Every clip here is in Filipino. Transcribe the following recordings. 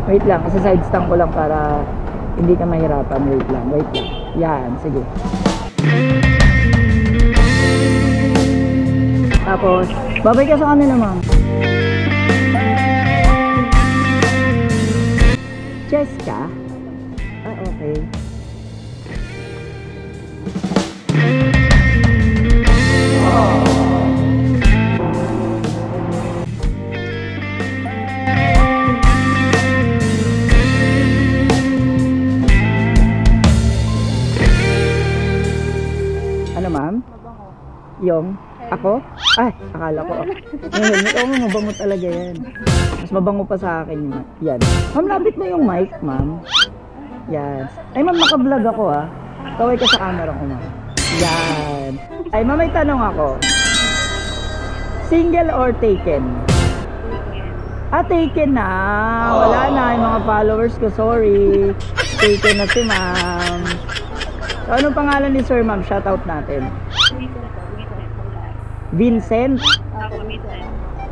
Wait lang, kasi side stand ko lang para hindi ka mahirapan. Wait lang. Yan, sige. Tapos, babay ka sa kanila, ma'am. Cheska? Ah, okay. Ano, ma'am? Yung? Ako? Ay, akala ko. Oo, mabango talaga yan. Mas mabango pa sa akin yan. Ma'am, lapit na yung mic, ma'am. Yan. Ay, ma'am, naka-vlog ako, ha. Kaway ka sa camera ko, ma'am. Yan. Ay, ma'am, may tanong ako. Single or taken? Ah, taken na. Wala na yung mga followers ko. Sorry. Taken na si ma'am. So, anong pangalan ni sir, ma'am? Shoutout natin. Vincent?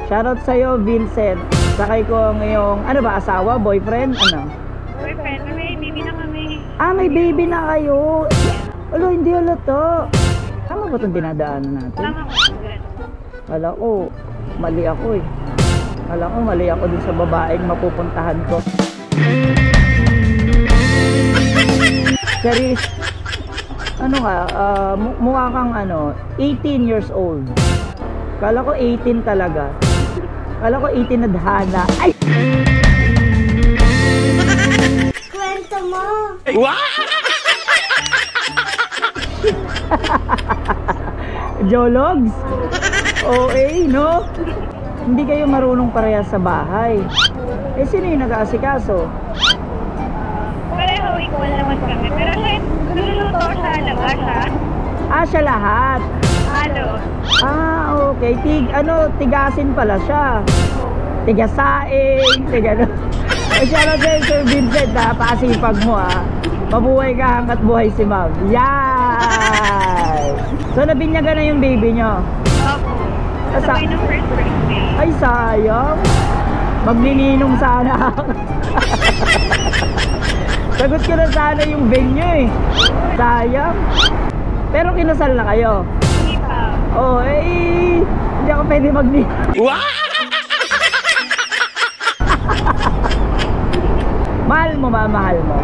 Shoutout sa'yo, Vincent. Sakay ko ngayong, ano ba, asawa, boyfriend? Ano? Boyfriend, may baby na kami. Ah, may baby na kayo. Alo, hindi halata. Tama ba itong dinadaanan natin? Tama ko. Kala ko, mali ako eh. Kala ko, mali ako dun sa babaeng mapupuntahan ko. Charis, ano ka, mukha kang 18 years old. Kala ko 18 talaga. Kala ko 18 na dhana. Ay! Kwento mo! Jologs? OA, no? Hindi kayo marunong parehas sa bahay. Eh, sino yung nag-aasikaso? Pareho, equal naman kami. Pero siya, niluluto siya, siya. Ah, siya lahat. Ano? Ah, okay. Tigasin pala siya. Tigasaing, Ay, siya na Sir Vincent, ha? Pasipag mo, ha? Mabuhay ka hanggat buhay si ma'am. Yan! So, nabinyagan na yung baby nyo? Opo. Kasabay ng first birthday. Ay, sayang. Magnininong sana. Sagot ko na sana yung venue, eh. Sayang. Pero kinasal na kayo? Hindi pa. Oh, eh, hindi ako pwede magnininong. Mahal mo ba? Mahal mo?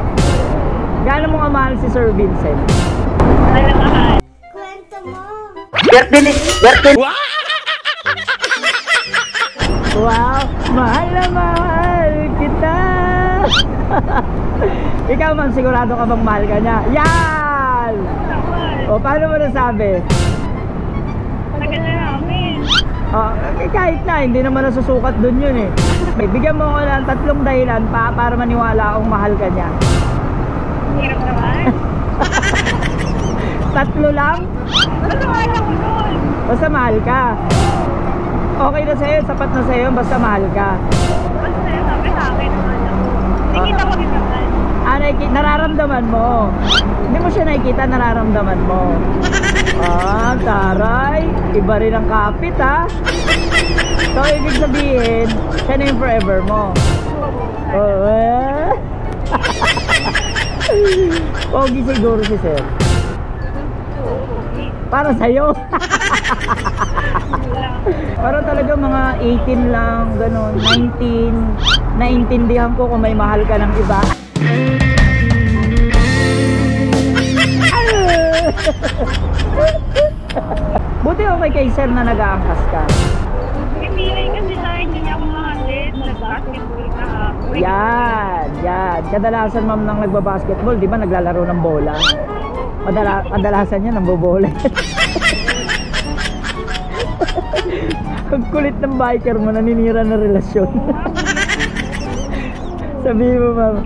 Gaano mo nga mahal si Sir Vincent? Alam mahal. Kwento mo. Wow, mahal na mahal kita. Ikaw, ma'am, sigurado ka bang mahal ka niya? Yan! O, paano mo nasabi? Tagal na namin. Oh, kahit na, hindi naman nasusukat dun yun eh. Bigyan mo ko ng 3 dahilan para maniwala akong mahal ka niya. Hirap naman. 3 lang? Basta mahal ako nun. Basta mahal ka. Okay na sa'yo, sapat na sa'yo, basta mahal ka. Basta yun, sabi sa akin. Nakita ko din naman. Ah, nararamdaman mo. Hindi mo siya nakikita, nararamdaman mo. Ah, taray. Iba rin ang kapit, ha? So, ibig sabihin, siya na yung forever mo. Oh, eh? Pogi siguro si sir. Para sa'yo. Parang talaga mga 18 lang, gano'n, 19. Naintindihan ko kung may mahal ka ng iba. Buti okay kay sir na nag-aangkas ka. Feeling kasi sa hindi niya ako mahalit. Nag-basketball ka hapon. Yan. Kadalasan, ma'am, nang nagbabasketball, di ba naglalaro ng bola? Kadalasan yan, nambobola. Ang kulit ng biker mo, naninira na relasyon. Sabihin mo, ma'am,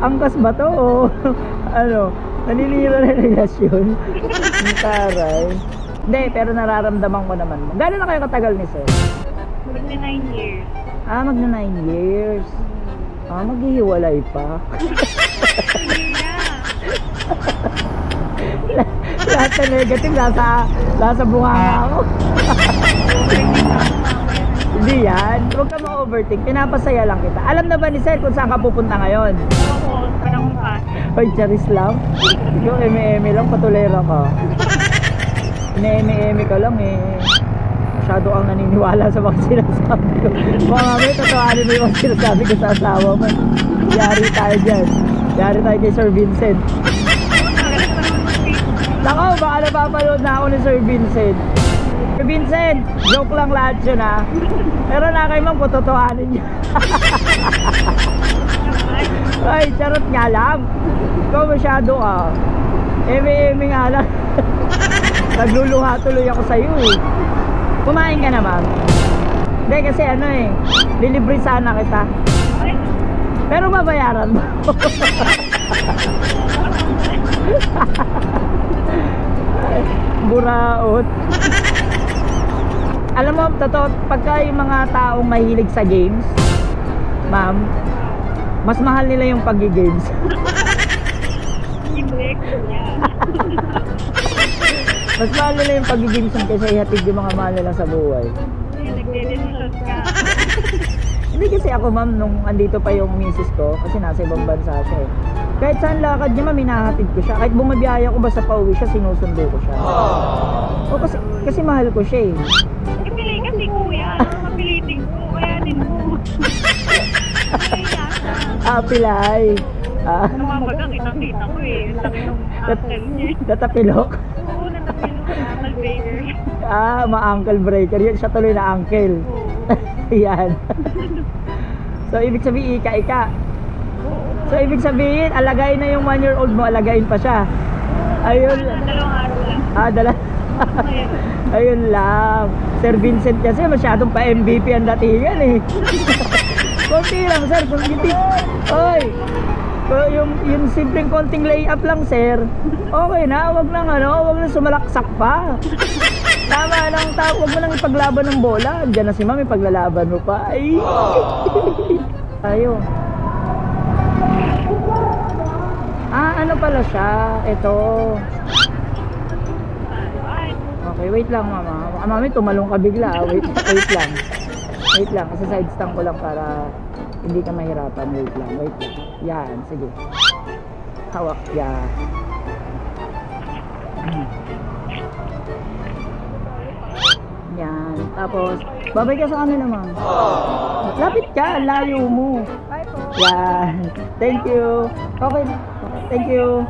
angkas ba to o naninira na relasyon? Taray. Hindi, pero nararamdaman ko naman. Gano'n na kayo katagal ni sir? Magna 9 years. Ah, magna 9 years. Ah, maghihiwalay pa. Lahat na negative, nasa bunganga ako. Hindi yan. Huwag ka ma-overthink. Pinapasaya lang kita. Alam na ba ni Sir kung saan ka pupunta ngayon? Oo, panahon pa. Hoy, charis lang. Ikaw, eme-eme lang, patulera ka. Ine-eme-eme ka lang eh. Masyado kang naniniwala sa mga sinasabi ko. Mga may tatawanin mo yung sinasabi ko sa asawa mo. Yari tayo dyan. Yari tayo kay Sir Vincent. Nako, baka napapanood na ako ni Sir Vincent. Sir Vincent, joke lang lahat yun ha. Pero na kay ma'am, kutotohanin niya. Ay, charot nga lang. Ikaw masyado ka. Eme-eme nga lang. Nagluluha tuloy ako sa'yo eh. Kumain ka na ma'am? Hindi kasi ano eh, lilibre sana kita. Pero babayaran mo. Buraot. Alam mo, totoo, pagka yung mga taong mahilig sa games, ma'am, mas mahal nila yung pag-games. Mas mahal nila yung pag-games kaysa ihatid yung mga mahal nila sa buhay. Nagde-decision ka. Hindi kasi ako ma'am, nung andito pa yung misis ko, kasi nasa ibang bansa siya eh. Kahit saan lakad niya ma'am, hinahatid ko siya. Kahit bumabiyaya ko basta pauwi siya, sinusundo ko siya. O kasi mahal ko siya eh. Pili kasi kuya, mapilitin ko, kaya din mo. Pilay. Namamagang kitang-kita ko eh. Ang laki ng uncle niya. Tatapilok. Oo, natapilok na uncle Baker. Ma-uncle breaker. Yun siya tuloy na uncle. Yan. So, ibig sabihin, ika-ika. So, ibig sabihin, alagayin na yung 1-year-old mo, alagayin pa siya. Ayun. Dalawang araw lang. Ayun lang. Sir Vincent kasi masyadong pa MVP ang datingan eh. Konti lang, sir. Oy. Yung simpleng konting layup lang, sir. Okay na, wag nang sumalaksak pa. Tama lang, wag mo nang ipaglaban ng bola. Diyan na si ma'am, ipaglalaban mo pa. Ay. Tayo. Ano pala siya? Ito. Okay, wait lang mama. Mami, tumalong ka bigla. Wait lang. Wait lang, kasi side stand ko lang para hindi ka mahirapan. Wait lang. Yan, sige. Hawak, yan. Yan. Tapos, babay ka sa kanila, ma'am. Lapit ka, layo mo. Bye po. Yan. Thank you. Okay. Thank you.